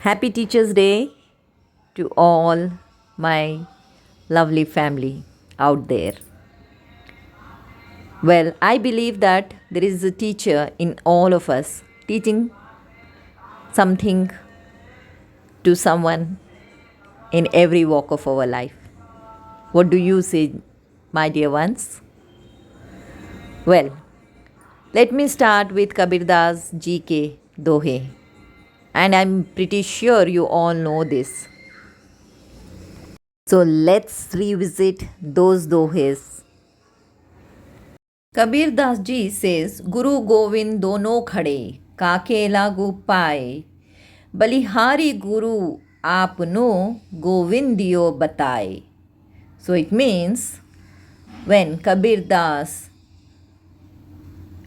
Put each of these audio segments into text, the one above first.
Happy Teachers' Day to all my lovely family out there. Well, I believe that there is a teacher in all of us teaching something to someone in every walk of our life. What do you say, my dear ones? Well, let me start with Kabir Das GK Dohe. And I'm pretty sure you all know this. So let's revisit those dohes. Kabir Das ji says, गुरु गोविंद दोनों खड़े काके लागू पाए बलिहारी गुरु आपनो गोविंदियो बताए. So it means when Kabir Das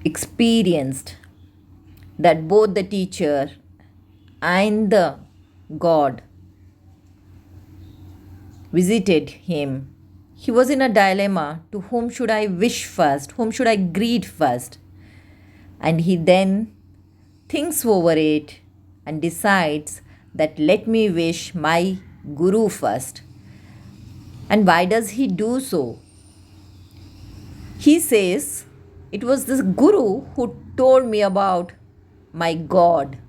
experienced that both the teacher and the God visited him, he was in a dilemma to whom should I wish first, whom should I greet first. And he then thinks over it and decides that let me wish my Guru first. And why does he do so? He says, it was this Guru who told me about my God,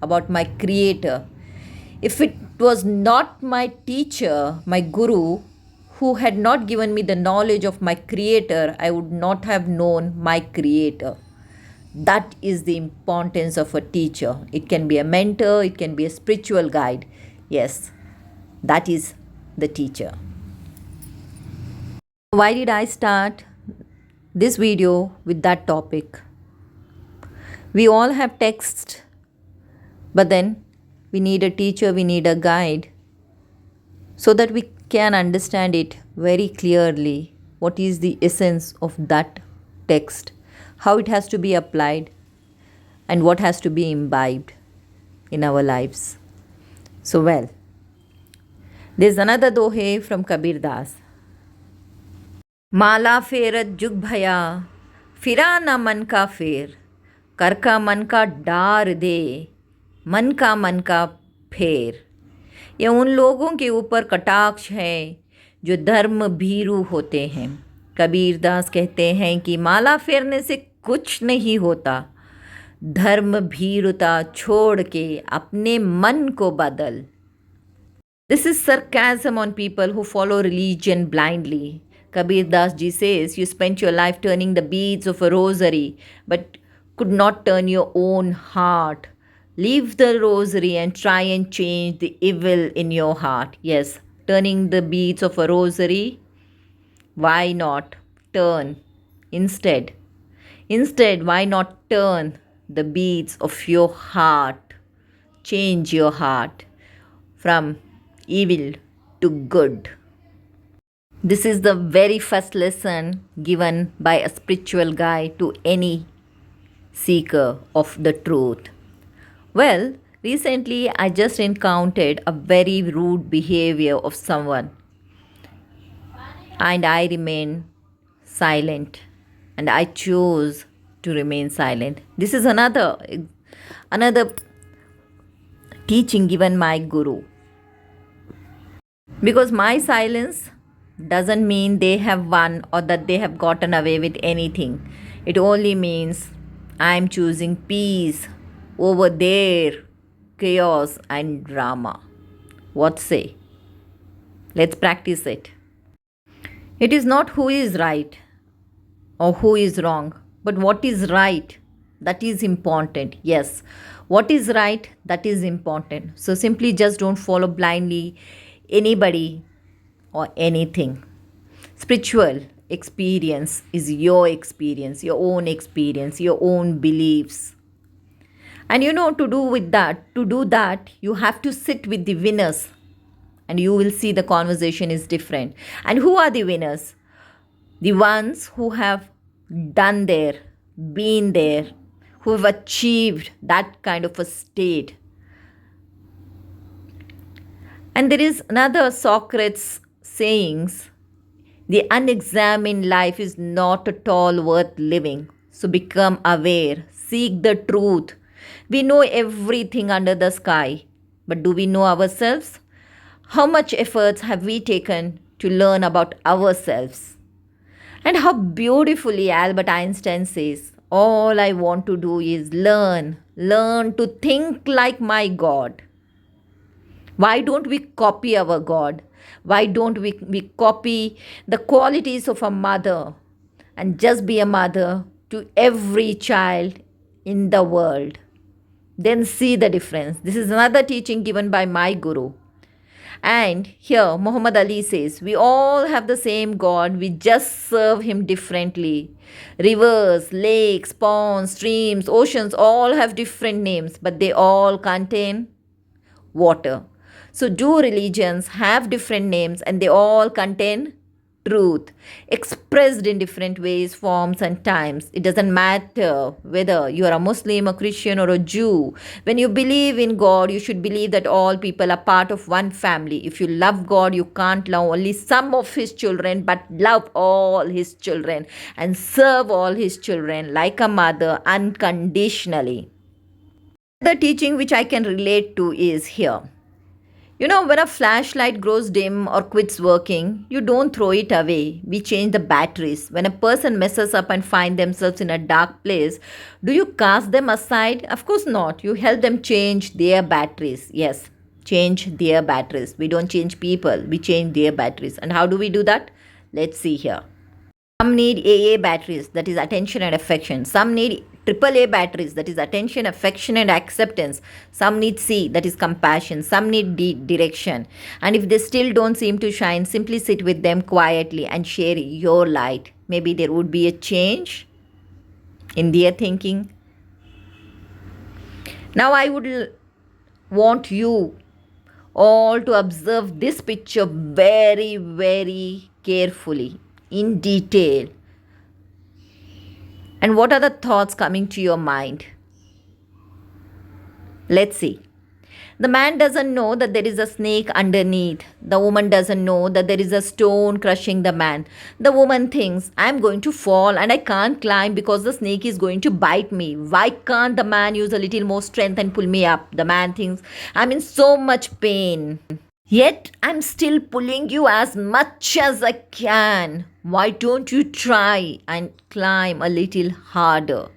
about my Creator. If it was not my teacher, my Guru, who had not given me the knowledge of my Creator, I would not have known my Creator. That is the importance of a teacher. It can be a mentor, it can be a spiritual guide. Yes, that is the teacher. Why did I start this video with that topic? We all have texts, but then we need a teacher, we need a guide so that we can understand it very clearly. What is the essence of that text, how it has to be applied, and what has to be imbibed in our lives. So, well, there's another dohe from Kabir Das. माला फेरत जुग भया फिरा ना मन का फेर कर का मन का डार दे मन का फेर. ये उन लोगों के ऊपर कटाक्ष है जो धर्म भीरू होते हैं. कबीर दास कहते हैं कि माला फेरने से कुछ नहीं होता, धर्म भीरुता छोड़ के अपने मन को बदल. This is sarcasm on people who follow religion blindly. Kabir Das ji says, you spent your life turning the beads of a rosary but could not turn your own heart. Leave the rosary and try and change the evil in your heart. Yes, turning the beads of a rosary, why not turn instead? Instead, why not turn the beads of your heart? Change your heart from evil to good. This is the very first lesson given by a spiritual guide to any seeker of the truth. Well, recently I just encountered a very rude behavior of someone and I remained silent and I chose to remain silent. This is another teaching given my Guru. Because my silence doesn't mean they have won or that they have gotten away with anything. It only means I'm choosing peace over their chaos and drama. What say? Let's practice it. It is not who is right or who is wrong, but what is right, that is important. Yes, what is right, that is important. So simply just don't follow blindly anybody or anything. Spiritual experience is your experience, your own beliefs. And to do that, you have to sit with the winners and you will see the conversation is different. And who are the winners? The ones who have done there, been there, who have achieved that kind of a state. And there is another Socrates sayings, the unexamined life is not at all worth living. So become aware, seek the truth. We know everything under the sky. But do we know ourselves? How much efforts have we taken to learn about ourselves? And how beautifully Albert Einstein says, all I want to do is learn to think like my God. Why don't we copy our God? Why don't we copy the qualities of a mother and just be a mother to every child in the world? Then see the difference. This is another teaching given by my guru. And here Muhammad Ali says, we all have the same God, we just serve him differently. Rivers, lakes, ponds, streams, oceans all have different names, but they all contain water. So, do religions have different names and they all contain truth expressed in different ways, forms, and times? It doesn't matter whether you are a Muslim, a Christian, or a Jew. When you believe in God, you should believe that all people are part of one family. If you love God, you can't love only some of His children, but love all His children and serve all His children like a mother unconditionally. The teaching which I can relate to is here. You know, when a flashlight grows dim or quits working, you don't throw it away. We change the batteries. When a person messes up and find themselves in a dark place, do you cast them aside? Of course not. You help them change their batteries. Yes, change their batteries. We don't change people, we change their batteries. And how do we do that? Let's see here. Some need AA batteries, that is attention and affection. Some need AAA batteries, that is attention, affection, and acceptance. Some need C, that is compassion. Some need D, direction. And if they still don't seem to shine, simply sit with them quietly and share your light. Maybe there would be a change in their thinking. Now, I would want you all to observe this picture very, very carefully, in detail. And what are the thoughts coming to your mind? Let's see. The man doesn't know that there is a snake underneath. The woman doesn't know that there is a stone crushing the man. The woman thinks, I'm going to fall and I can't climb because the snake is going to bite me. Why can't the man use a little more strength and pull me up? The man thinks, I'm in so much pain. Yet I'm still pulling you as much as I can. Why don't you try and climb a little harder?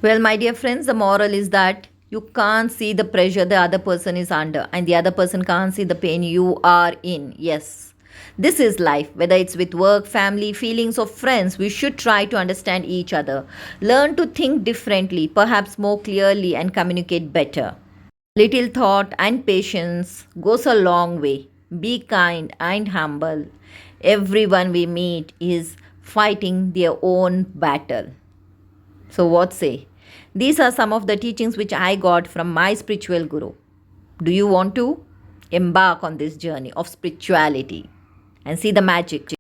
Well, my dear friends, the moral is that you can't see the pressure the other person is under, and the other person can't see the pain you are in. Yes, this is life. Whether it's with work, family, feelings, or friends, we should try to understand each other. Learn to think differently, perhaps more clearly, and communicate better. Little thought and patience goes a long way. Be kind and humble. Everyone we meet is fighting their own battle. So, what say? These are some of the teachings which I got from my spiritual guru. Do you want to embark on this journey of spirituality and see the magic?